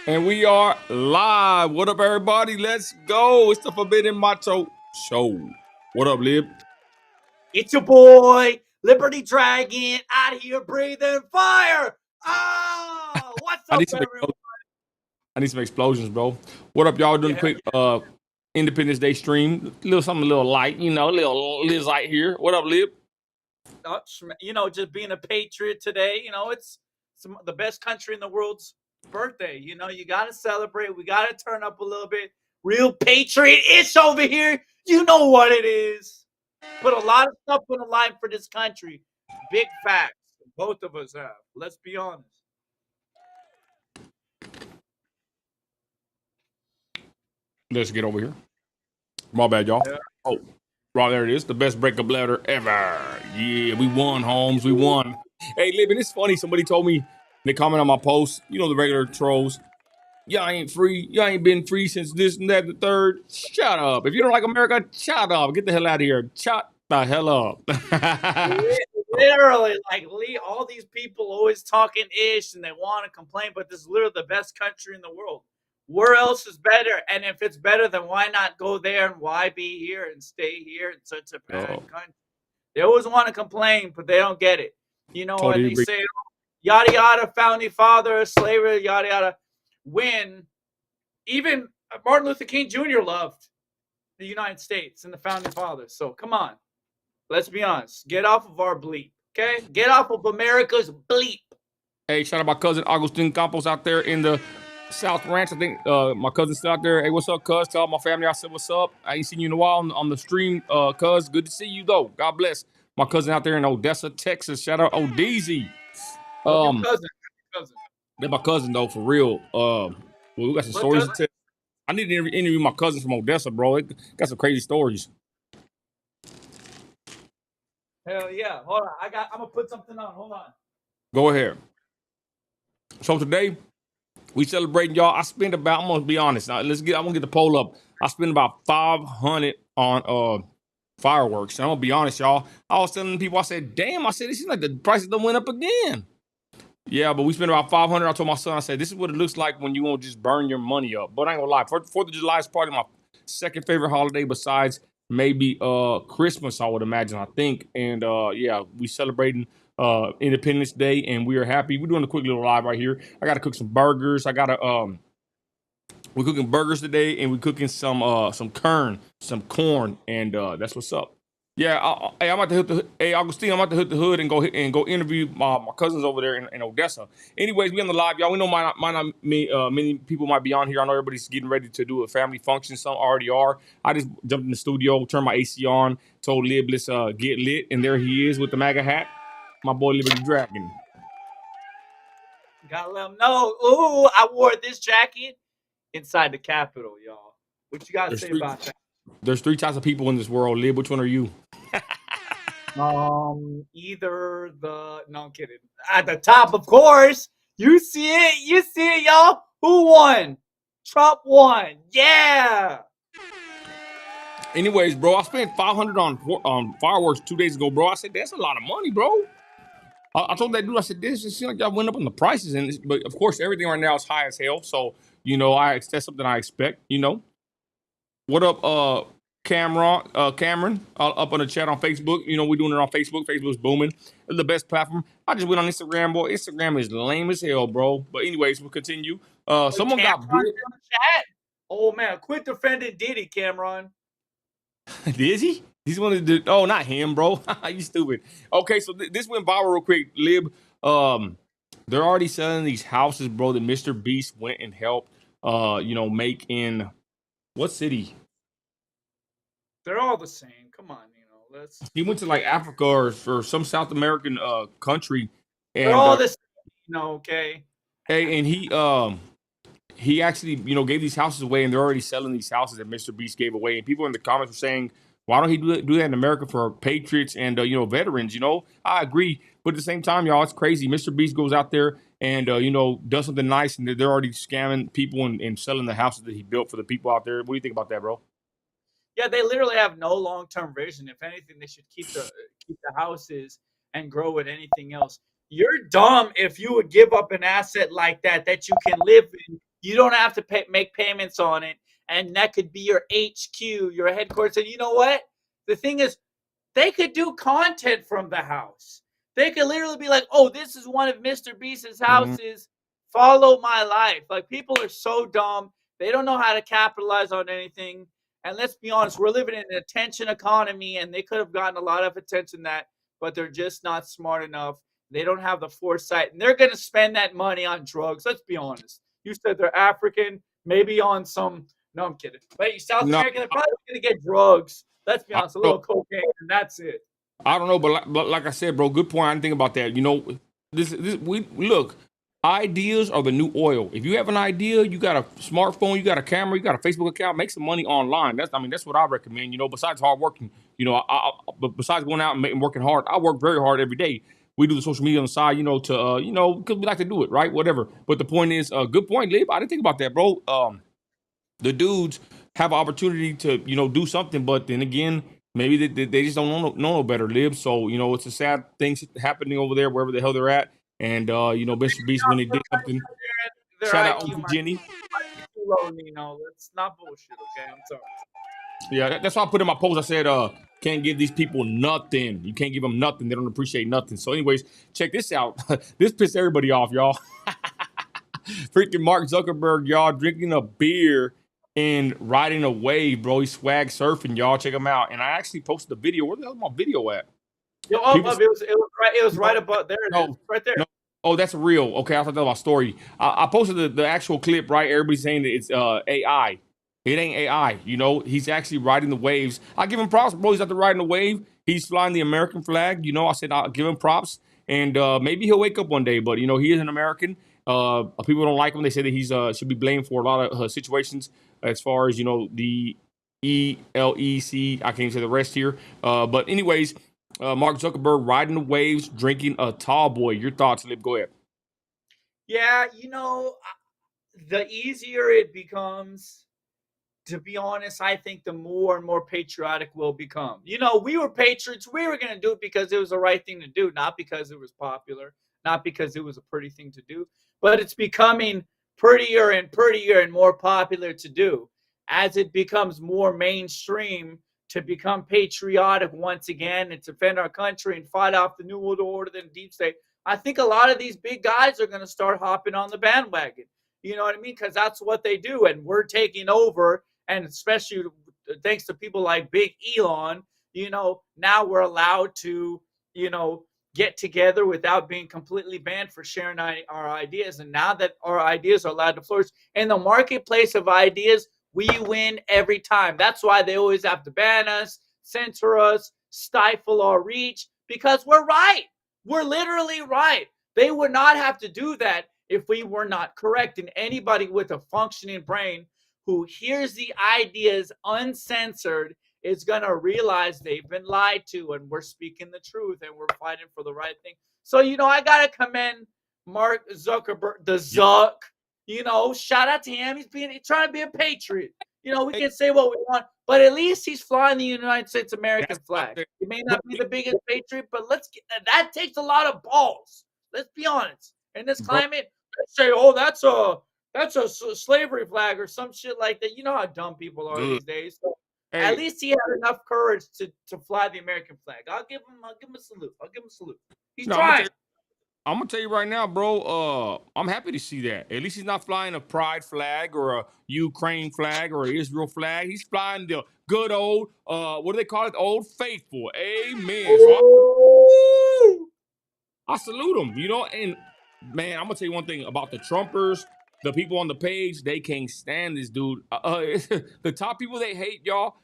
And we are live. What up, everybody? Let's go. It's the Forbidden Macho Show. What up, Lib? It's your boy, Liberty Dragon, out here breathing fire. Ah, what's I up, need some everyone? I need some explosions, bro. What up, y'all? Doing a Yeah, quick Independence Day stream. Little something a little light, a little Liz light here. What up, Lib? just being a patriot today. It's the best country in the world's birthday. You got to celebrate. We got to turn up a little bit. Real patriot-ish over here. You know what it is. Put a lot of stuff on the line for this country. Big facts. Both of us have. Let's be honest. Let's get over here. My bad, y'all. Yeah. Oh, right there it is. The best breakup letter ever. Yeah, we won, Holmes. We won. Hey, Lib, and it's funny. Somebody told me, they comment on my post, the regular trolls. Y'all ain't free. Y'all ain't been free since this and that, the third. Shut up. If you don't like America, shut up. Get the hell out of here. Shut the hell up. Literally, like all these people always talking ish and they want to complain, but this is literally the best country in the world. Where else is better? And if it's better, then why not go there and why be here and stay here in such a bad Oh, country? They always want to complain, but they don't get it. And totally they agree. say yada yada, founding father, slavery, yada yada. When even Martin Luther King Jr. loved the United States and the founding fathers. So come on. Let's be honest. Get off of our bleep. Okay? Get off of America's bleep. Hey, shout out my cousin Agustin Campos out there in the South Ranch. I think my cousin's still out there. Hey, what's up, cuz? Tell all my family I said what's up. I ain't seen you in a while on the stream, cuz. Good to see you, though. God bless. My cousin out there in Odessa, Texas. Shout out Odeezy. Love your Um, cousin. Cousin. That's my cousin, though, for real. Well, we got some What stories cousin? to tell. I need to interview my cousins from Odessa, bro. They got some crazy stories. Hell yeah. Hold on. I'm gonna put something on. Hold on. Go ahead. So today we celebrating y'all. I spent about, I'm gonna be honest. Now, I'm gonna get the poll up. I spent about 500 on fireworks. And I'm gonna be honest, y'all. I was telling people, I said, damn, I said, it seems like the prices done went up again. Yeah, but we spent about 500. I told my son, I said, this is what it looks like when you won't just burn your money up. But I ain't gonna lie, 4th of July is probably my second favorite holiday besides maybe Christmas, I would imagine, I think. And yeah, we celebrating Independence Day and we are happy. We're doing a quick little live right here. I gotta cook some burgers. We're cooking burgers today and we're cooking some corn, and that's what's up. Yeah, hey, I'm about to hit the hey Augustine. I'm about to hit the hood and go interview my cousins over there in Odessa. Anyways, we on the live, y'all. We know many people might be on here. I know everybody's getting ready to do a family function. Some already are. I just jumped in the studio, turned my AC on, told Lib let's get lit, and there he is with the MAGA hat, my boy Liberty Dragon. Gotta let them know. Ooh, I wore this jacket inside the Capitol, y'all. What you gotta There's say three about that? there's three types of people in this world. Lib, which one are you? Either the no, I'm kidding. At the top, of course. You see it. You see it, y'all. Who won? Trump won. Yeah. Anyways, bro, I spent 500 on fireworks 2 days ago, bro. I said that's a lot of money, bro. I told that dude, I said this. It seems like y'all went up on the prices, but of course everything right now is high as hell. So that's something I expect. What up, Cameron, up on the chat on Facebook. We're doing it on Facebook. Facebook's booming. It's the best platform. I just went on Instagram, boy. Instagram is lame as hell, bro. But anyways, we'll continue. Someone Cameron got bit. in the chat. Oh man, quit defending Diddy, Cameron. Is he? He's one of the. Oh, not him, bro. You stupid. Okay, so this went viral real quick. Lib, they're already selling these houses, bro. That Mr. Beast went and helped, make in what city? They're all the same. Come on, let's. He went to like Africa or some South American country, They're and all the same, okay. hey, and he actually gave these houses away, and they're already selling these houses that Mr. Beast gave away. And people in the comments were saying, why don't he do that in America for patriots and veterans? I agree, but at the same time, y'all, it's crazy. Mr. Beast goes out there and does something nice, and they're already scamming people and selling the houses that he built for the people out there. What do you think about that, bro? Yeah, they literally have no long-term vision. If anything, they should keep the houses and grow with anything else. You're dumb if you would give up an asset like that you can live in You don't have to make payments on it, and that could be your HQ, your headquarters. And you know what? The thing is, they could do content from the house. They could literally be like, "Oh, this is one of Mr. Beast's Mhm. houses. Follow my life." Like, people are so dumb. They don't know how to capitalize on anything. And let's be honest, we're living in an attention economy, and they could have gotten a lot of attention that, but they're just not smart enough. They don't have the foresight, and they're going to spend that money on drugs. Let's be honest. You said they're African, maybe on some. No, I'm kidding. But you South No, American, they're probably going to get drugs. Let's be I honest, a don't little cocaine, and that's it. I don't know, but like I said, bro, good point. I didn't think about that. You know, this we look. Ideas are the new oil. If you have an idea, you got a smartphone, you got a camera, you got a Facebook account, make some money online. That's what I recommend. You know, besides hard working, you know, but besides going out and working hard, I work very hard every day. We do the social media on the side, you know, to you know, because we like to do it, right? Whatever. But the point is, good point, Lib. I didn't think about that, bro. The dudes have opportunity to you know do something, but then again, maybe they just don't know no better, Lib. So you know, it's a sad thing happening over there, wherever the hell they're at. And you know, Mr. Beast when he did something. Their Shout out IQ OG might Jenny. be too low, Nino. That's not bullshit, okay? I'm sorry. Yeah, that's why I put in my post. I said, can't give these people nothing. You can't give them nothing. They don't appreciate nothing. So, anyways, check this out. This pissed everybody off, y'all. Freaking Mark Zuckerberg, y'all, drinking a beer and riding a wave, bro. He's swag surfing, y'all. Check him out. And I actually posted a video. Where the hell is my video at? Yo, People, it was right no, above. There it is, no, right there. no. Oh, that's real. Okay, I thought that was my story. I posted the actual clip, right? Everybody's saying that it's AI. It ain't AI. You know, he's actually riding the waves. I give him props, bro. He's out there riding the wave. He's flying the American flag. You know, I said I'll give him props, and maybe he'll wake up one day. But you know, he is an American. People don't like him. They say that he's should be blamed for a lot of situations as far as you know the ELEC. I can't even say the rest here. But anyways, Mark Zuckerberg riding the waves, drinking a tall boy. Your thoughts, Lip? Go ahead. Yeah, you know, the easier it becomes, to be honest, I think the more and more patriotic we'll become. You know, we were patriots. We were going to do it because it was the right thing to do, not because it was popular, not because it was a pretty thing to do, but it's becoming prettier and more popular to do as it becomes more mainstream to become patriotic once again and defend our country and fight off the New World Order and deep state. I think a lot of these big guys are going to start hopping on the bandwagon. You know what I mean? Because that's what they do. And we're taking over, and especially thanks to people like Big Elon, you know, now we're allowed to, you know, get together without being completely banned for sharing our ideas. And now that our ideas are allowed to flourish in the marketplace of ideas, we win every time. That's why they always have to ban us, censor us, stifle our reach, because we're right. We're literally right. They would not have to do that if we were not correct. And anybody with a functioning brain who hears the ideas uncensored is going to realize they've been lied to and we're speaking the truth and we're fighting for the right thing. So, you know, I got to commend Mark Zuckerberg, the Zuck. You know, shout out to him. He's trying to be a patriot. You know, we can say what we want, but at least he's flying the United States American flag. He may not be the biggest patriot, but that takes a lot of balls. Let's be honest. In this Bro, climate, let's say, oh, that's a slavery flag or some shit like that. You know how dumb people are good. these days. So at Hey, least he had enough courage to fly the American flag. I'll give him a salute. I'll give him a salute. He's no, I'm gonna tell trying. you. I'm gonna tell you right now, bro. I'm happy to see that. At least he's not flying a pride flag or a Ukraine flag or an Israel flag. He's flying the good old, what do they call it? Old faithful. Amen. So I salute him. You know, and man, I'm gonna tell you one thing about the Trumpers. The people on the page, they can't stand this dude. The top people they hate, y'all.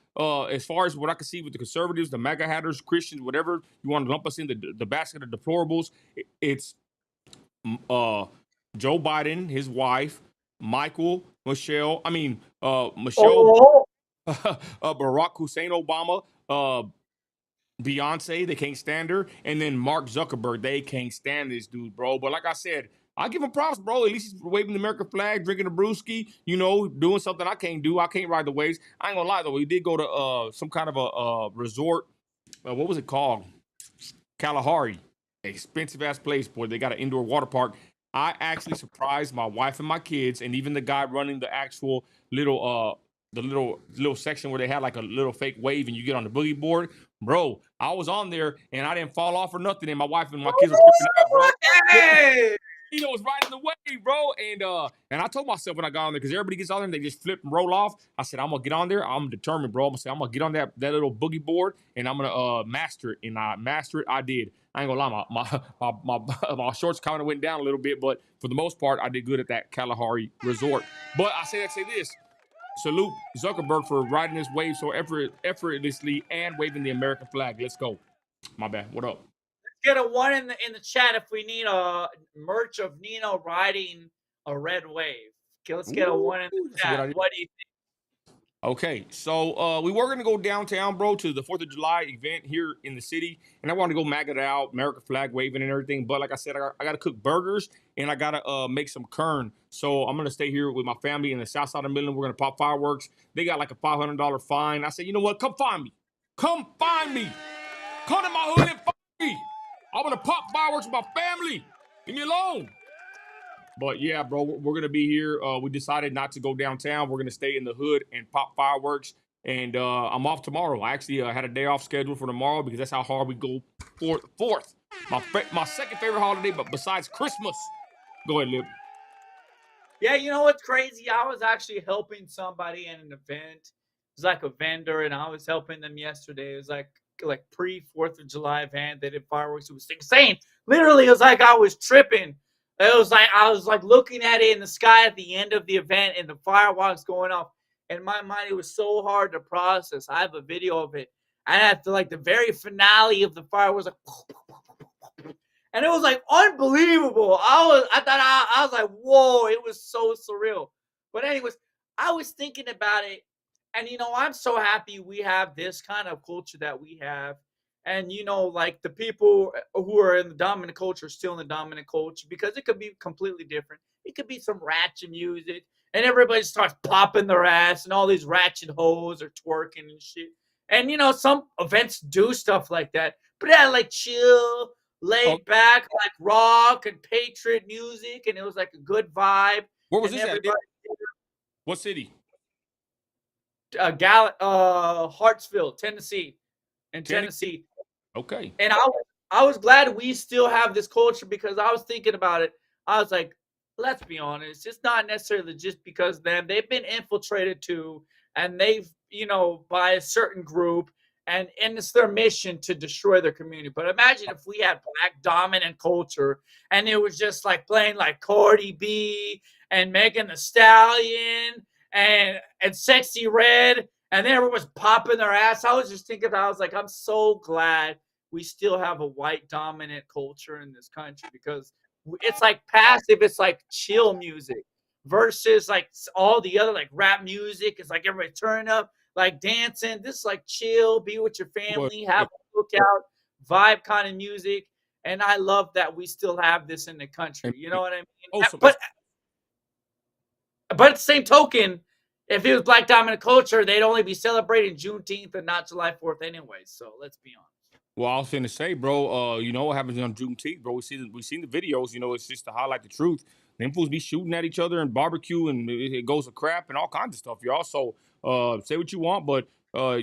As far as what I can see with the conservatives, the MAGA hatters, Christians, whatever you want to lump us in the basket of deplorables, it's uh, Joe Biden, his wife, Michelle, Oh, Barack Hussein Obama, Beyonce, they can't stand her, and then Mark Zuckerberg, they can't stand this dude, bro. But like I said, I give him props, bro. At least he's waving the American flag, drinking a brewski, you know, doing something I can't do. I can't ride the waves. I ain't gonna lie though, he did go to some kind of a resort. What was it called? Kalahari, expensive ass place, boy. They got an indoor water park. I actually surprised my wife and my kids, and even the guy running the actual little the little section where they had like a little fake wave and you get on the boogie board. Bro, I was on there and I didn't fall off or nothing, and my wife and my kids were tripping out, bro. Hey! Was right in the way, bro. And I told myself when I got on there, because everybody gets on there and they just flip and roll off. I said, I'm gonna get on there. I'm determined, bro. I'm gonna get on that little boogie board and I'm gonna master it. And I master it. I did. I ain't gonna lie, my shorts kind of went down a little bit, but for the most part, I did good at that Kalahari resort. But I say this. Salute Zuckerberg for riding this wave so effortlessly and waving the American flag. Let's go. My bad. What up? Get a one in the chat if we need a merch of Nino riding a red wave. Okay, let's get a one in the chat. What do you think? Okay, so we were gonna go downtown, bro, to the 4th of July event here in the city, and I wanted to go mag it out, American flag waving and everything. But like I said, I gotta cook burgers and I gotta make some kern. So I'm gonna stay here with my family in the south side of Midland. We're gonna pop fireworks. They got like a $500 fine. I said, you know what? Come find me. Come find me. Come to my hood and find me. I'm gonna pop fireworks with my family. Leave me alone. But yeah, bro, we're gonna be here. We decided not to go downtown. We're gonna stay in the hood and pop fireworks. And I'm off tomorrow. I actually had a day off scheduled for tomorrow because that's how hard we go. Fourth, my second favorite holiday, but besides Christmas. Go ahead, Lib. Yeah, you know what's crazy? I was actually helping somebody in an event. It was like a vendor, and I was helping them yesterday. It was like pre 4th of July event. They did fireworks. It was insane. Literally, it was like I was tripping. It was like I was like looking at it in the sky at the end of the event, and the fireworks going off. In my mind, it was so hard to process. I have a video of it, and at the very finale of the fireworks, like, and it was like unbelievable. I was like, whoa, it was so surreal. But anyways, I was thinking about it, and I'm so happy we have this kind of culture that we have. And like the people who are in the dominant culture are still in the dominant culture, because it could be completely different. It could be some ratchet music, and everybody starts popping their ass, and all these ratchet hoes are twerking and shit. And some events do stuff like that, but yeah, like chill, laid back, like rock and patriot music, and it was like a good vibe. Where was this at? What city? Hartsville, Tennessee. In Tennessee. Okay. And I was glad we still have this culture, because I was thinking about it. I was like, let's be honest, it's not necessarily just because they've been infiltrated too, and they've, by a certain group, and it's their mission to destroy their community. But imagine if we had black dominant culture, and it was just like playing like Cardi B and Megan Thee Stallion and Sexy Red, and then everyone was popping their ass. I was just thinking, I was like, I'm so glad we still have a white dominant culture in this country, because it's like passive. It's like chill music versus like all the other like rap music. It's like everybody turn up, like dancing. This is like chill, be with your family, have a cookout, vibe kind of music. And I love that we still have this in the country. You know what I mean? Awesome. But at the same token, if it was black dominant culture, they'd only be celebrating Juneteenth and not July 4th anyway. So let's be honest. Well, I was going to say, bro, you know what happens on Juneteenth, bro? We seen the videos, it's just to highlight the truth. Them fools be shooting at each other and barbecue, and it goes to crap and all kinds of stuff, y'all. So say what you want, but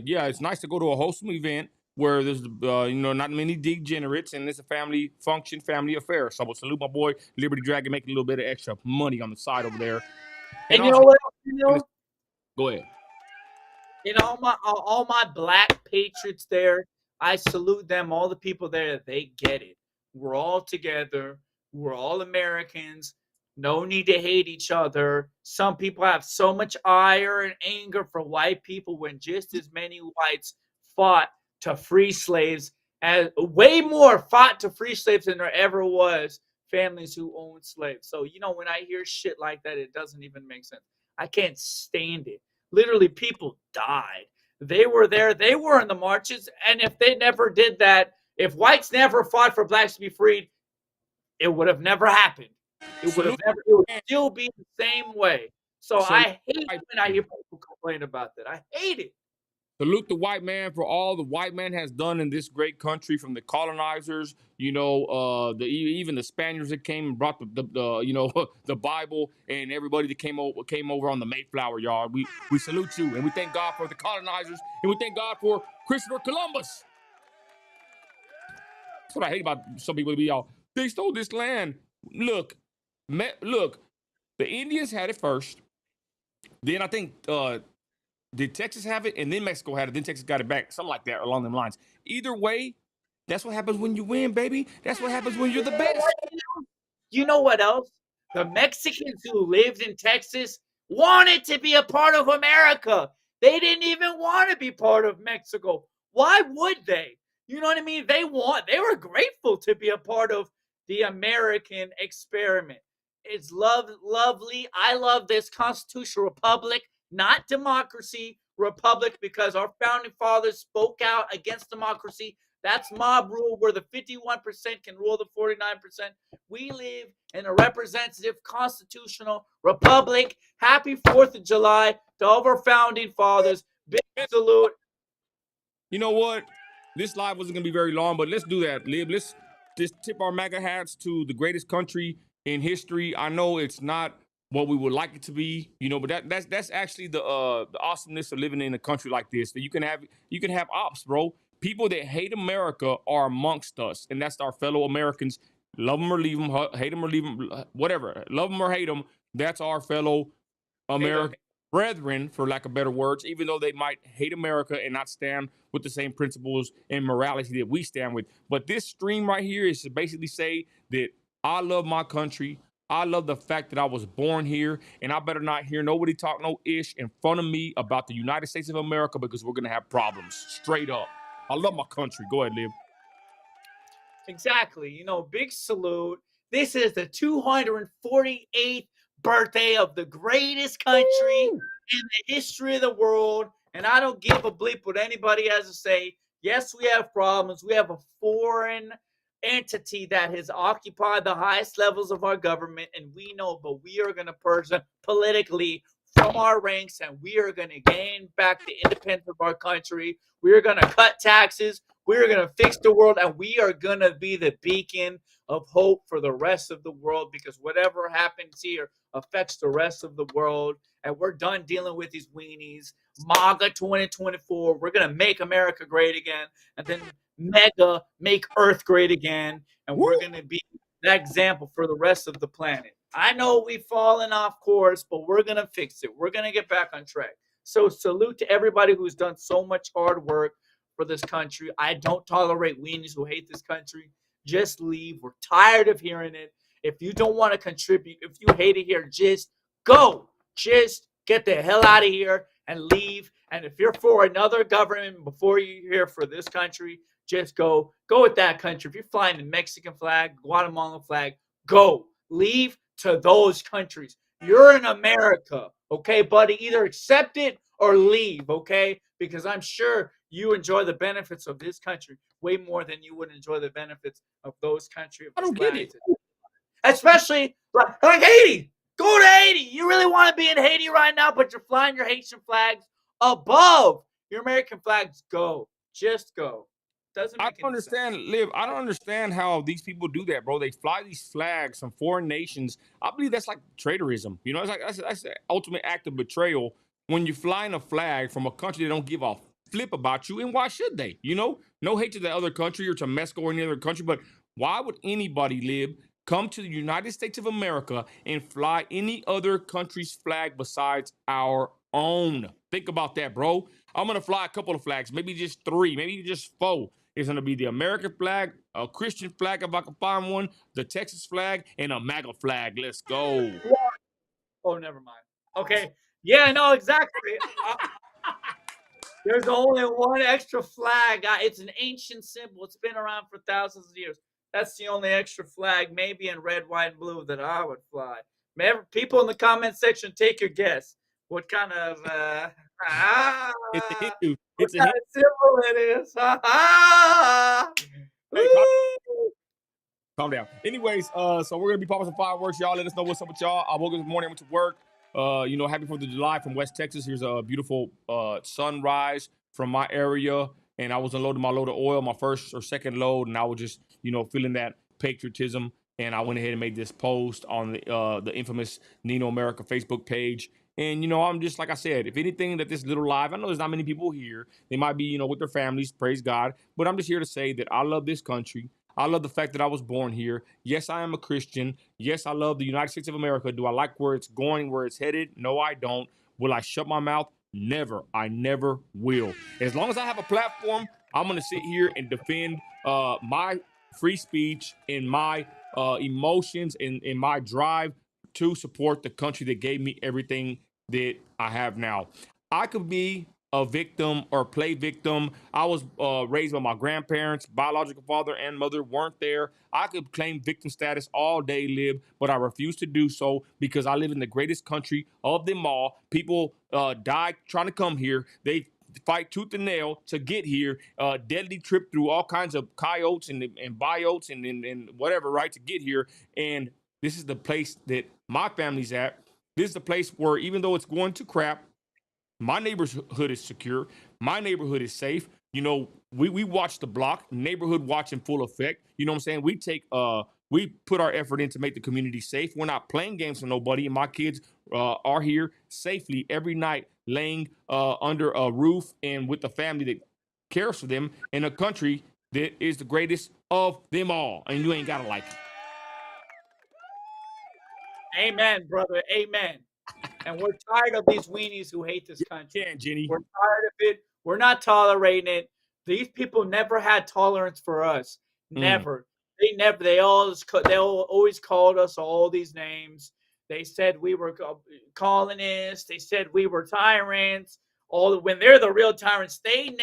yeah, it's nice to go to a wholesome event where there's, not many degenerates, and it's a family function, family affair. So I will salute my boy, Liberty Dragon, making a little bit of extra money on the side over there. And you know what? Go ahead. All my black patriots there, I salute them. All the people there, they get it. We're all together. We're all Americans. No need to hate each other. Some people have so much ire and anger for white people, when just as many whites fought to free slaves, as way more fought to free slaves than there ever was families who owned slaves. So, when I hear shit like that, it doesn't even make sense. I can't stand it. Literally, people died. They were there. They were in the marches. And if they never did that, if whites never fought for blacks to be freed, it would have never happened. It would still be the same way. So I hate when I hear people complain about that. I hate it. Salute the white man for all the white man has done in this great country, from the colonizers, even the Spaniards that came and brought the the Bible, and everybody that came over on the Mayflower, y'all. We salute you, and we thank God for the colonizers, and we thank God for Christopher Columbus. That's what I hate about some people. They stole this land. Look, the Indians had it first. Then I think did Texas have it, and then Mexico had it, then Texas got it back, something like that along them lines. Either way, that's what happens when you win, baby. That's what happens when you're the best. You know what else? The Mexicans who lived in Texas wanted to be a part of America. They didn't even want to be part of Mexico. Why would they? You know what I mean? They were grateful to be a part of the American experiment. It's lovely. I love this constitutional republic, not democracy, republic, because our founding fathers spoke out against democracy. That's mob rule, where the 51% can rule the 49%. We live in a representative constitutional republic. Happy 4th of July to all of our founding fathers. Big salute. You know what? This live wasn't gonna be very long, but let's do that, Lib. Let's just tip our MAGA hats to the greatest country in history. I know it's not what we would like it to be, but that's actually the awesomeness of living in a country like this. That you can have ops, bro. People that hate America are amongst us, and that's our fellow Americans. Love them or leave them, hate them or leave them, whatever. Love them or hate them. That's our fellow American brethren, for lack of better words, even though they might hate America and not stand with the same principles and morality that we stand with. But this stream right here is to basically say that I love my country. I love the fact that I was born here, and I better not hear nobody talk no ish in front of me about the United States of America, because we're going to have problems. Straight up. I love my country. Go ahead, Lib. Exactly. Big salute. This is the 248th birthday of the greatest country in the history of the world. And I don't give a bleep what anybody has to say. Yes, we have problems. We have a foreign entity that has occupied the highest levels of our government, and we know, but we are going to purge them politically from our ranks, and we are going to gain back the independence of our country. We are going to cut taxes. We are going to fix the world, and we are going to be the beacon of hope for the rest of the world, because whatever happens here affects the rest of the world. And we're done dealing with these weenies. MAGA 2024. We're going to make America great again. And then mega make Earth great again. And we're going to be that example for the rest of the planet. I know we've fallen off course, but we're going to fix it. We're going to get back on track. So salute to everybody who's done so much hard work for this country. I don't tolerate weenies who hate this country. Just leave. We're tired of hearing it. If you don't want to contribute, if you hate it here, just go. Just get the hell out of here and leave. And if you're for another government before you're here for this country, just go. Go with that country. If you're flying the Mexican flag, Guatemalan flag, go. Leave to those countries. You're in America, okay, buddy? Either accept it or leave, okay? Because I'm sure you enjoy the benefits of this country way more than you would enjoy the benefits of those countries. I don't get it. Especially like Haiti. Go to Haiti. You really want to be in Haiti right now, but you're flying your Haitian flags above your American flags. Go. Just go. Doesn't make I don't understand, Liv. I don't understand how these people do that, bro. They fly these flags from foreign nations. I believe that's like traitorism. It's like that's the ultimate act of betrayal when you're flying a flag from a country that don't give a flip about you. And why should they? No hate to the other country or to Mexico or any other country, but why would anybody, Lib, come to the United States of America and fly any other country's flag besides our own? Think about that, bro. I'm gonna fly a couple of flags, maybe just 3, maybe just 4. It's going to be the American flag, a Christian flag if I can find one, the Texas flag, and a MAGA flag. Let's go. Oh, never mind. Okay. Yeah, no, exactly. There's only one extra flag. It's an ancient symbol. It's been around for thousands of years. That's the only extra flag, maybe in red, white, and blue, that I would fly. People in the comment section, take your guess. What kind of It's a Hindu. What kind of symbol it is? Hey, calm down. Anyways, so we're gonna be popping some fireworks, y'all. Let us know what's up with y'all. I woke up this morning, went to work. Happy 4th of July from West Texas. Here's a beautiful sunrise from my area, and I was unloading my load of oil, my first or second load, and I was just, feeling that patriotism. And I went ahead and made this post on the infamous Nino America Facebook page. And I'm just, like I said, if anything, that this little live, I know there's not many people here. They might be, with their families, praise God. But I'm just here to say that I love this country. I love the fact that I was born here. Yes, I am a Christian. Yes, I love the United States of America. Do I like where it's going, where it's headed? No, I don't. Will I shut my mouth? Never. I never will. As long as I have a platform, I'm going to sit here and defend my free speech and my emotions and my drive to support the country that gave me everything that I have now. I could be a victim or play victim. I was raised by my grandparents, biological father and mother weren't there. I could claim victim status all day, Lib, but I refuse to do so because I live in the greatest country of them all. People die trying to come here. They fight tooth and nail to get here. Deadly trip through all kinds of coyotes and biotes and whatever, right, to get here. And this is the place that my family's at. This is the place where, even though it's going to crap, my neighborhood is secure. My neighborhood is safe. We watch the block, neighborhood watch in full effect. You know what I'm saying? We put our effort in to make the community safe. We're not playing games with nobody, and my kids are here safely every night, laying under a roof and with a family that cares for them in a country that is the greatest of them all. And you ain't gotta like it. Amen, brother. Amen. And we're tired of these weenies who hate this country. Yeah, Jenny. We're tired of it. We're not tolerating it. These people never had tolerance for us. Never. They always called us all these names. They said we were colonists. They said we were tyrants. When they're the real tyrants, they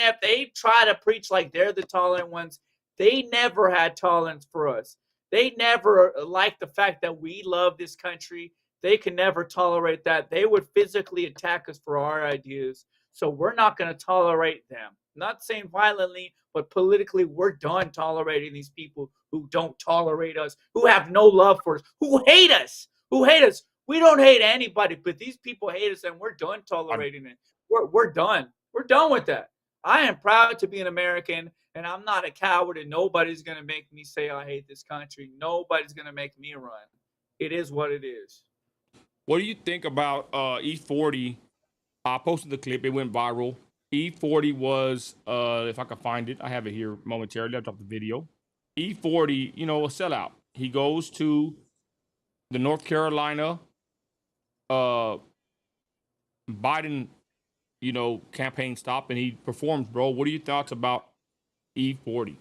try to preach like they're the tolerant ones. They never had tolerance for us. They never liked the fact that we love this country. They can never tolerate that. They would physically attack us for our ideas. So we're not going to tolerate them. Not saying violently, but politically, we're done tolerating these people who don't tolerate us, who have no love for us, who hate us, We don't hate anybody, but these people hate us, and we're done tolerating it. We're done. We're done with that. I am proud to be an American, and I'm not a coward, and nobody's going to make me say I hate this country. Nobody's going to make me run. It is what it is. What do you think about E40? I posted the clip. It went viral. E40 was, if I can find it, I have it here momentarily. I'll drop the video. E40, a sellout. He goes to the North Carolina Biden, campaign stop, and he performs, bro. What are your thoughts about E40?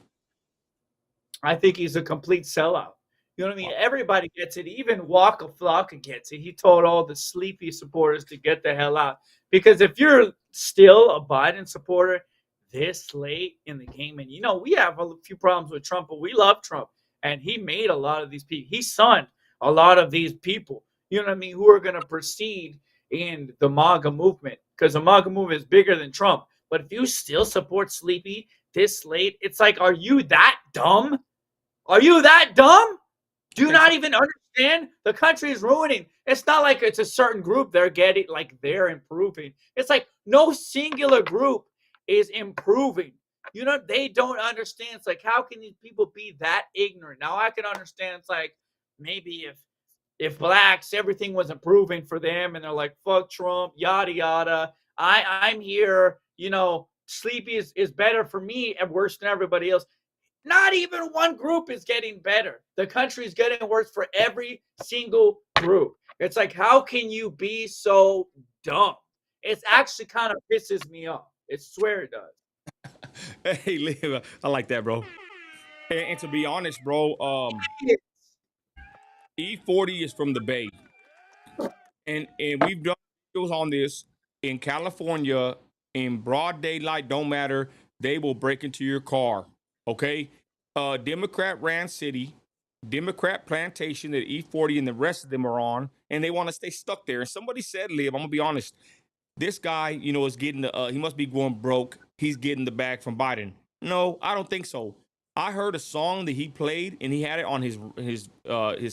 I think he's a complete sellout. You know what I mean? Everybody gets it. Even Waka Flocka gets it. He told all the sleepy supporters to get the hell out. Because if you're still a Biden supporter this late in the game, and we have a few problems with Trump, but we love Trump. And he made a lot of these people. He sunned a lot of these people, who are going to proceed in the MAGA movement. Because the MAGA movement is bigger than Trump. But if you still support Sleepy this late, it's like, are you that dumb? Are you that dumb? Do you not even understand? The country is ruining. It's not like it's a certain group they're getting, like they're improving. It's like no singular group is improving. They don't understand. It's like, how can these people be that ignorant? Now I can understand. It's like maybe if blacks, everything was improving for them, and they're like, fuck Trump, yada yada. I'm here. Sleepy is better for me and worse than everybody else. Not even one group is getting better. The country is getting worse for every single group. It's like, how can you be so dumb? It actually kind of pisses me off. I swear it does. Hey, Liv, I like that, bro. And to be honest, bro, E40 is from the Bay, and we've done videos on this in California in broad daylight. Don't matter. They will break into your car. Okay, Democrat ran city, Democrat plantation that E40 and the rest of them are on, and they want to stay stuck there. And somebody said, Liv, I'm gonna be honest, this guy, is getting he must be going broke. He's getting the bag from Biden. No, I don't think so. I heard a song that he played, and he had it on his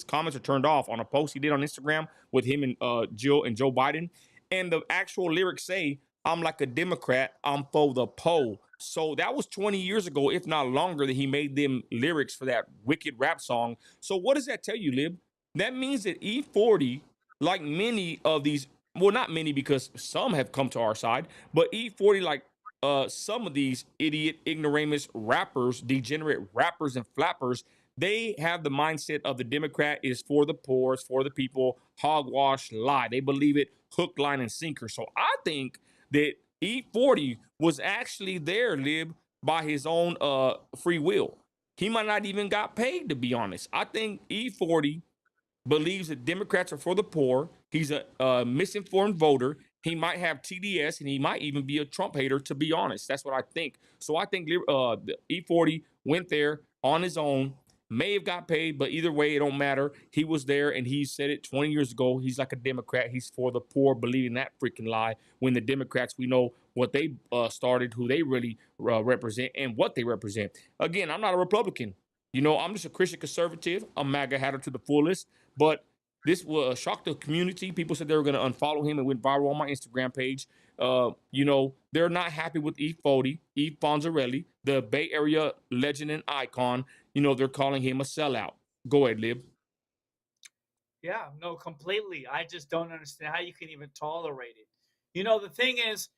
comments are turned off on a post he did on Instagram with him and Jill and Joe Biden, and the actual lyrics say, I'm like a Democrat. I'm for the poll. So that was 20 years ago, if not longer, that he made them lyrics for that wicked rap song. So what does that tell you, Lib? That means that E40, like many of these, well, not many because some have come to our side, but E40, like some of these idiot, ignoramus rappers, degenerate rappers and flappers, they have the mindset of the Democrat is for the poor, it's for the people, hogwash, lie. They believe it hook, line, and sinker. So I think that E40 was actually there, Lib, by his own free will. He might not even got paid, to be honest. I think E40 believes that Democrats are for the poor. He's a misinformed voter. He might have TDS, and he might even be a Trump hater, to be honest. That's what I think. So I think the E40 went there on his own, may have got paid, but either way, it don't matter. He was there, and he said it 20 years ago. He's like a Democrat. He's for the poor, believing that freaking lie. When the Democrats, we know what they started, who they really represent, and what they represent. Again, I'm not a Republican. I'm just a Christian conservative. I'm MAGA hatter to the fullest. But this will shock the community. People said they were going to unfollow him. It went viral on my Instagram page. They're not happy with E40, E. Fonzarelli, the Bay Area legend and icon. They're calling him a sellout. Go ahead, Lib. Yeah, no, completely. I just don't understand how you can even tolerate it. The thing is,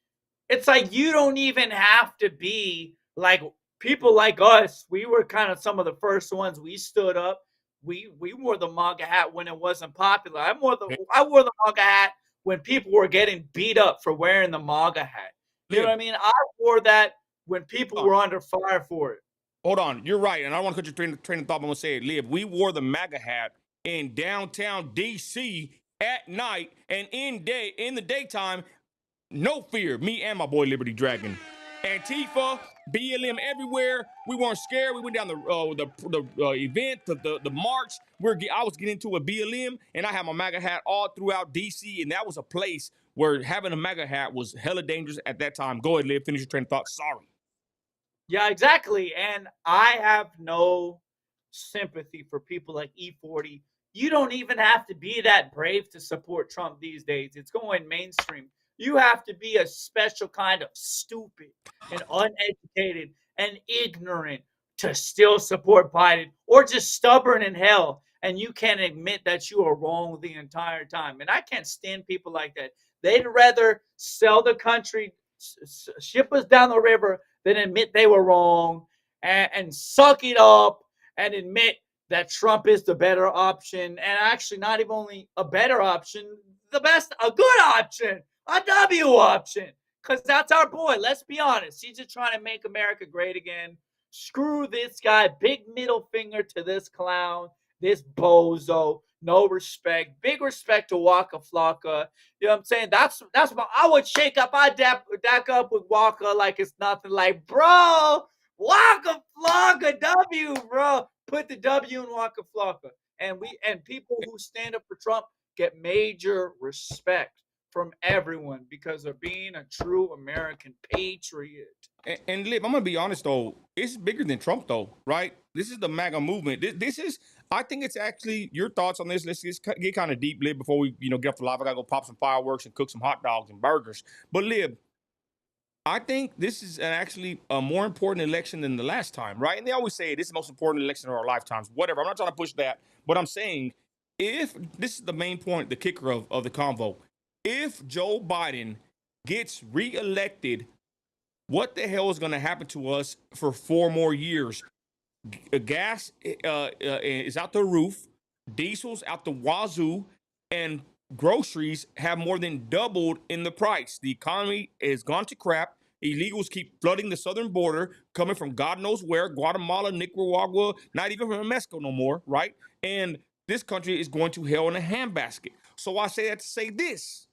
it's like you don't even have to be like people like us. We were kind of some of the first ones. We stood up. We wore the MAGA hat when it wasn't popular. I wore the MAGA hat when people were getting beat up for wearing the MAGA hat. You know Lib, what I mean? I wore that when people hold were on. under fire for it. Hold on. You're right. And I don't want to cut your train of thought, but I'm going to say it, Lib. We wore the MAGA hat in downtown D.C. at night and in the daytime. No fear, me and my boy Liberty Dragon. Antifa, BLM everywhere. We weren't scared. We went down the event, the march. I was getting into a BLM, and I had my MAGA hat all throughout DC, and that was a place where having a MAGA hat was hella dangerous at that time. Go ahead, Liv. Finish your train of thought. Sorry. Yeah, exactly. And I have no sympathy for people like E40. You don't even have to be that brave to support Trump these days. It's going mainstream. You have to be a special kind of stupid and uneducated and ignorant to still support Biden, or just stubborn in hell. And you can't admit that you are wrong the entire time. And I can't stand people like that. They'd rather sell the country, ship us down the river, than admit they were wrong and suck it up and admit that Trump is the better option, and actually not even only a better option, a good option, a W option, because that's our boy. Let's be honest. He's just trying to make America great again. Screw this guy. Big middle finger to this clown, this bozo. No respect. Big respect to Waka Flocka. You know what I'm saying? That's what I would shake up. I'd dack up with Waka like it's nothing. Like, bro, Waka Flocka W, bro. Put the W in Waka Flocka. And people who stand up for Trump get major respect from everyone because of being a true American patriot. And Lib, I'm gonna be honest though, it's bigger than Trump though, right? This is the MAGA movement. This is, I think it's actually your thoughts on this. Let's just get kind of deep, Lib, before we get off the live. I gotta go pop some fireworks and cook some hot dogs and burgers. But Lib, I think this is actually a more important election than the last time, right? And they always say this is the most important election of our lifetimes. Whatever. I'm not trying to push that, but I'm saying if this is the main point, the kicker of the convo, if Joe Biden gets reelected, what the hell is going to happen to us for 4 more years? Gas is out the roof, diesel's out the wazoo, and groceries have more than doubled in the price. The economy has gone to crap. Illegals keep flooding the southern border, coming from God knows where, Guatemala, Nicaragua, not even from Mexico no more, right? And this country is going to hell in a handbasket. So I say that to say this.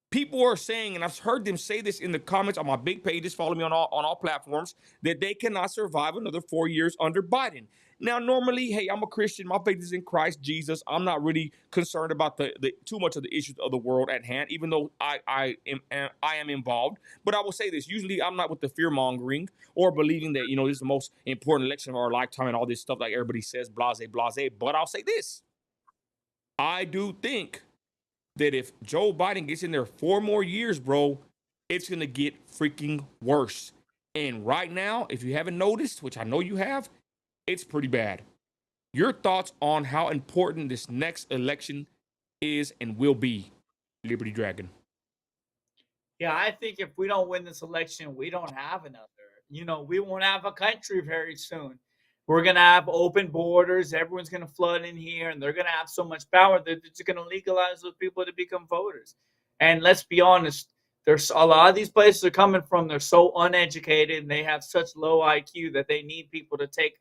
People are saying, and I've heard them say this in the comments on my big pages, follow me on all platforms, that they cannot survive another 4 years under Biden. Now, normally, hey, I'm a Christian. My faith is in Christ Jesus. I'm not really concerned about the too much of the issues of the world at hand, even though I am involved. But I will say this: usually, I'm not with the fear mongering or believing that this is the most important election of our lifetime and all this stuff like everybody says, blase, blase. But I'll say this: I do think that if Joe Biden gets in there 4 more years, bro, it's going to get freaking worse. And right now, if you haven't noticed, which I know you have, it's pretty bad. Your thoughts on how important this next election is and will be, Liberty Dragon? Yeah, I think if we don't win this election, we don't have another. We won't have a country very soon. We're gonna have open borders. Everyone's gonna flood in here, and they're gonna have so much power that they're just gonna legalize those people to become voters. And let's be honest, there's a lot of these places are coming from. They're so uneducated, and they have such low IQ that they need people to take,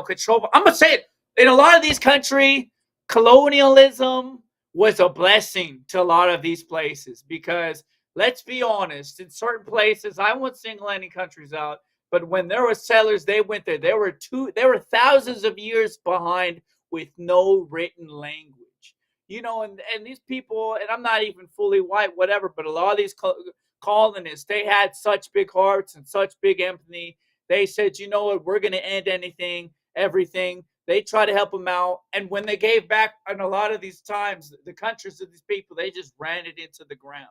control. I'm gonna say it. In a lot of these countries, colonialism was a blessing to a lot of these places because let's be honest, in certain places, I won't single any countries out, but when there were settlers, they went there. There were thousands of years behind with no written language. And these people, and I'm not even fully white, whatever, but a lot of these colonists, they had such big hearts and such big empathy. They said, you know what, we're going to end everything. They try to help them out. And when they gave back, and a lot of these times, the countries of these people, they just ran it into the ground.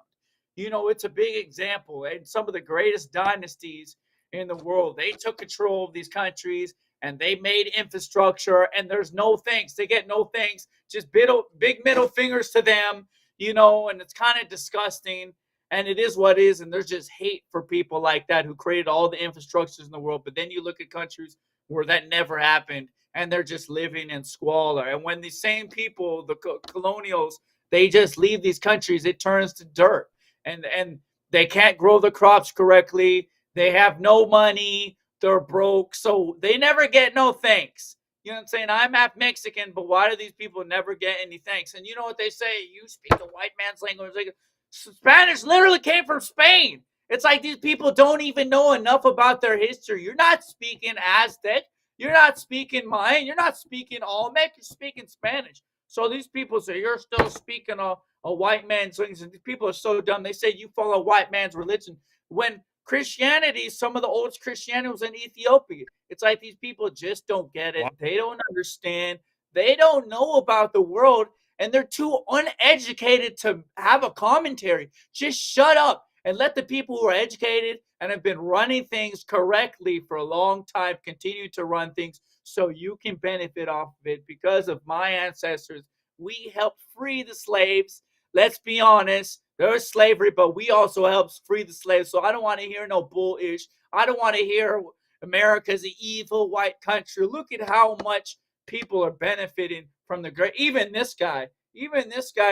It's a big example. And some of the greatest dynasties in the world, they took control of these countries and they made infrastructure. And there's no thanks. They get no thanks. Just big middle fingers to them, and it's kind of disgusting. And it is what it is. And there's just hate for people like that who created all the infrastructures in the world. But then you look at countries where that never happened and they're just living in squalor. And when these same people, the colonials, they just leave these countries, it turns to dirt. And they can't grow the crops correctly. They have no money. They're broke. So they never get no thanks. You know what I'm saying? I'm half Mexican, but why do these people never get any thanks? And you know what they say? You speak the white man's language. Like, Spanish literally came from Spain. It's like these people don't even know enough about their history. You're not speaking Aztec. You're not speaking Mayan. You're not speaking Olmec. You're speaking Spanish. So these people say you're still speaking a white man's things. And these people are so dumb. They say you follow white man's religion. When Christianity, some of the oldest Christianity was in Ethiopia. It's like these people just don't get it. They don't understand. They don't know about the world. And they're too uneducated to have a commentary. Just shut up and let the people who are educated and have been running things correctly for a long time continue to run things so you can benefit off of it. Because of my ancestors, we helped free the slaves. Let's be honest, there was slavery, but we also helped free the slaves. So I don't want to hear no bullish. I don't want to hear America's an evil white country. Look at how much people are benefiting from the great. Even this guy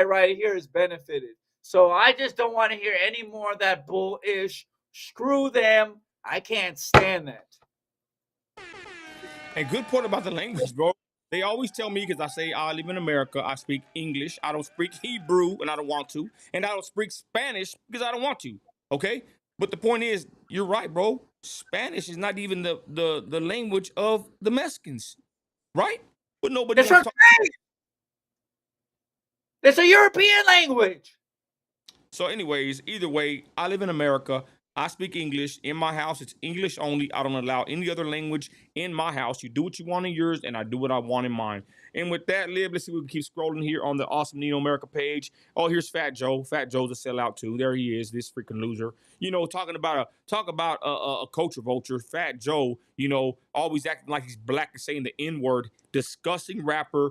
right here is benefited. So I just don't want to hear any more of that bullish. Screw them. I can't stand that. And good part about the language, bro. They always tell me because I say I live in America, I speak English, I don't speak Hebrew, and I don't want to, and I don't speak Spanish because I don't want to. Okay, but the point is, you're right, bro. Spanish is not even the language of the Mexicans, right? But nobody It's wants to talk. It's a European language. So, anyways, either way, I live in America. I speak English. In my house, it's English only. I don't allow any other language in my house. You do what you want in yours, and I do what I want in mine. And with that, Lib, let's see if we can keep scrolling here on the Awesome Neo America page. Oh, here's Fat Joe. Fat Joe's a sellout too. There he is, this freaking loser. Talking about a culture vulture. Fat Joe. Always acting like he's black and saying the N word. Disgusting rapper.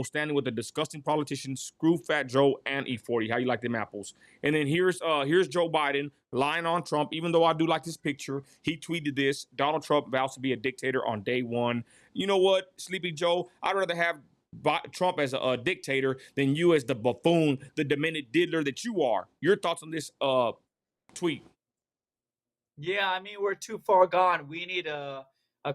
Standing with a disgusting politician. Screw Fat Joe and E40. How you like them apples? And then here's Joe Biden lying on Trump. Even though I do like this picture, he tweeted this: Donald Trump vows to be a dictator on day one. You know what, Sleepy Joe? I'd rather have Trump as a dictator than you as the buffoon, the demented diddler that you are. Your thoughts on this tweet? Yeah, I mean, we're too far gone. We need a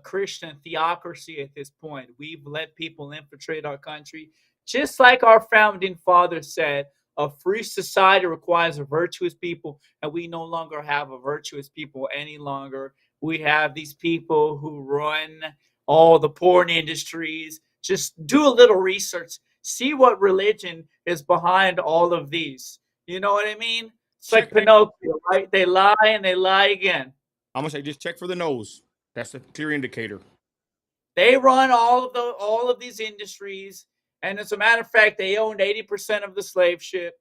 Christian theocracy at this point. We've let people infiltrate our country. Just like our founding fathers said, a free society requires a virtuous people, and we no longer have a virtuous people any longer. We have these people who run all the porn industries. Just do a little research. See what religion is behind all of these. You know what I mean? It's like Pinocchio, right? They lie and they lie again. I'm gonna say just check for the nose. That's a clear indicator. They run all of these industries, and as a matter of fact, they owned 80% of the slave ship.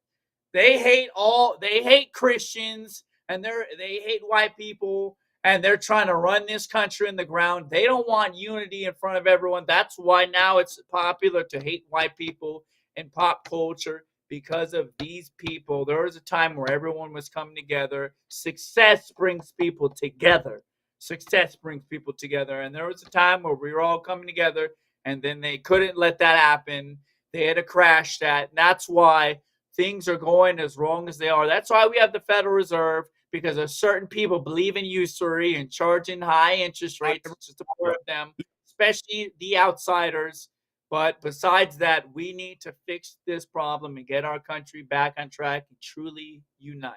They hate Christians. and they hate white people, and they're trying to run this country in the ground. They don't want unity in front of everyone. That's why now it's popular to hate white people in pop culture, because of these people. There was a time where everyone was coming together. Success brings people together. Success brings people together. And there was a time where we were all coming together, and then they couldn't let that happen. They had to crash that. And that's why things are going as wrong as they are. That's why we have the Federal Reserve, because of certain people believe in usury and charging high interest rates to support them, especially the outsiders. But besides that, we need to fix this problem and get our country back on track and truly unite.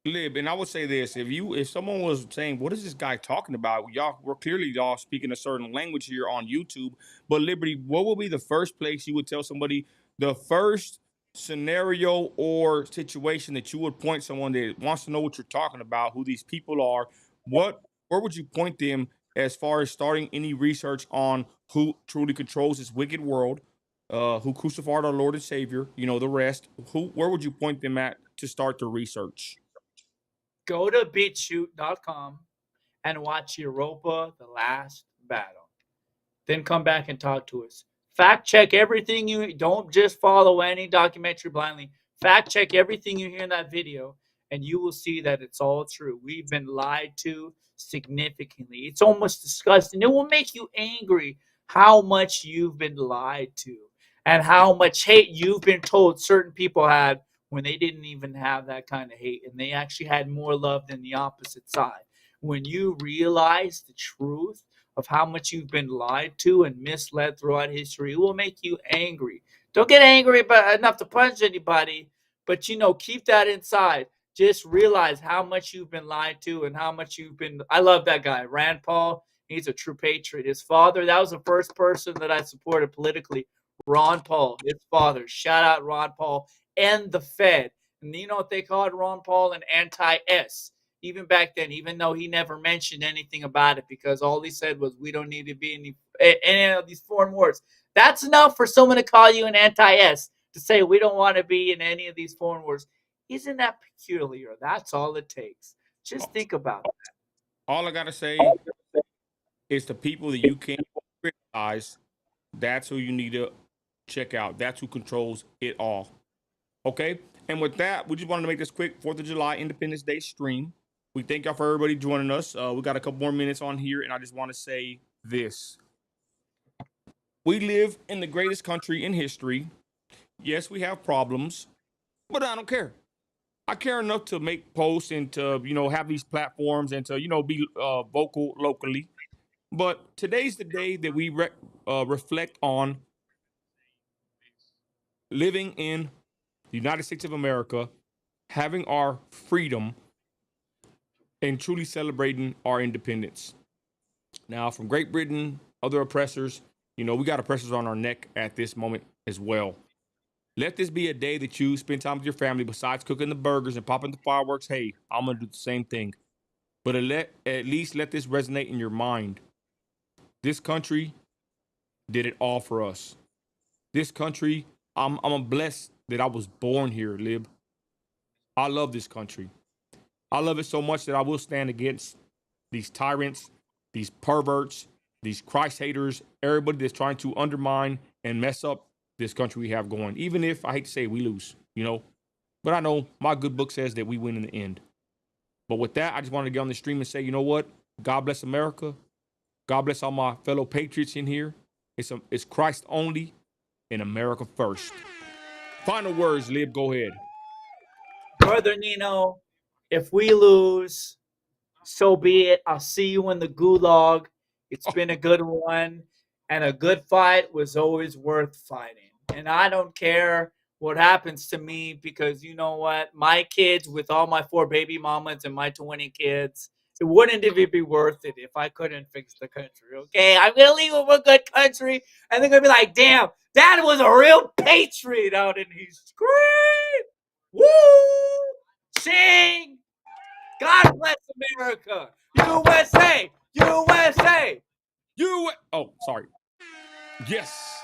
Lib, and I would say this: if someone was saying, "What is this guy talking about?" We're clearly y'all speaking a certain language here on YouTube. But Liberty, what would be the first place you would tell somebody, the first scenario or situation that you would point someone that wants to know what you're talking about, who these people are? Where would you point them as far as starting any research on who truly controls this wicked world, who crucified our Lord and Savior? You know the rest. Where would you point them at to start the research? Go to BitChute.com and watch Europa: The Last Battle. Then come back and talk to us. Fact check everything you don't just follow any documentary blindly. Fact check everything you hear in that video, and you will see that it's all true. We've been lied to significantly. It's almost disgusting. It will make you angry how much you've been lied to and how much hate you've been told certain people had when they didn't even have that kind of hate, and they actually had more love than the opposite side. When you realize the truth of how much you've been lied to and misled throughout history, it will make you angry. Don't get angry enough to punch anybody, but keep that inside. Just realize how much you've been lied to and how much you've been. I love that guy, Rand Paul. He's a true patriot. His father, that was the first person that I supported politically. Ron Paul, his father. Shout out Ron Paul and the Fed. And you know what they called Ron Paul? An anti-S. Even back then, even though he never mentioned anything about it, because all he said was, we don't need to be in any of these foreign wars. That's enough for someone to call you an anti-S, to say we don't want to be in any of these foreign wars. Isn't that peculiar? That's all it takes. Just think about it. All I gotta say is the people that you can't criticize. That's who you need to check out. That's who controls it all. Okay. And with that, we just wanted to make this quick 4th of July Independence Day stream. We thank y'all for everybody joining us. We got a couple more minutes on here, and I just want to say this. We live in the greatest country in history. Yes, we have problems, but I don't care. I care enough to make posts and to, have these platforms and to, be vocal locally. But today's the day that we reflect on living in the United States of America, having our freedom, and truly celebrating our independence. Now, from Great Britain, other oppressors, we got oppressors on our neck at this moment as well. Let this be a day that you spend time with your family. Besides cooking the burgers and popping the fireworks, hey, I'm going to do the same thing. But at least let this resonate in your mind. This country did it all for us. This country, I'm blessed that I was born here, Lib. I love this country. I love it so much that I will stand against these tyrants, these perverts, these Christ haters, everybody that's trying to undermine and mess up this country we have going. Even if, I hate to say it, we lose, But I know my good book says that we win in the end. But with that, I just wanted to get on the stream and say, you know what? God bless America. God bless all my fellow patriots in here. It's Christ only and America first. Final words, Lib, go ahead. Brother Nino, if we lose, so be it. I'll see you in the gulag. It's been a good one, and a good fight was always worth fighting. And I don't care what happens to me, because you know what? My kids, with all my 4 baby mamas and my 20 kids, it wouldn't even be worth it if I couldn't fix the country, okay? I'm going to leave with a good country, and they're going to be like, damn, Dad was a real patriot out in his scream. Woo! Sing! God bless America! USA! USA! Oh, sorry. Yes.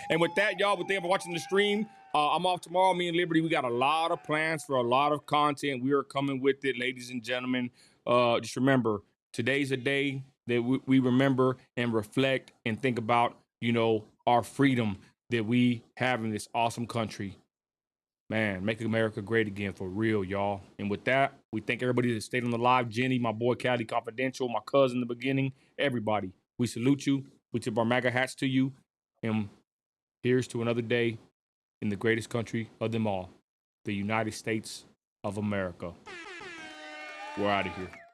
And with that, y'all, we thank you for watching the stream. I'm off tomorrow. Me and Liberty, we got a lot of plans for a lot of content. We are coming with it, ladies and gentlemen. Just remember, today's a day that we remember and reflect and think about, our freedom that we have in this awesome country. Man, make America great again for real, y'all. And with that, we thank everybody that stayed on the live. Jenny, my boy Cali Confidential, my cousin in the beginning, everybody. We salute you. We tip our MAGA hats to you. And here's to another day in the greatest country of them all, the United States of America. We're out of here.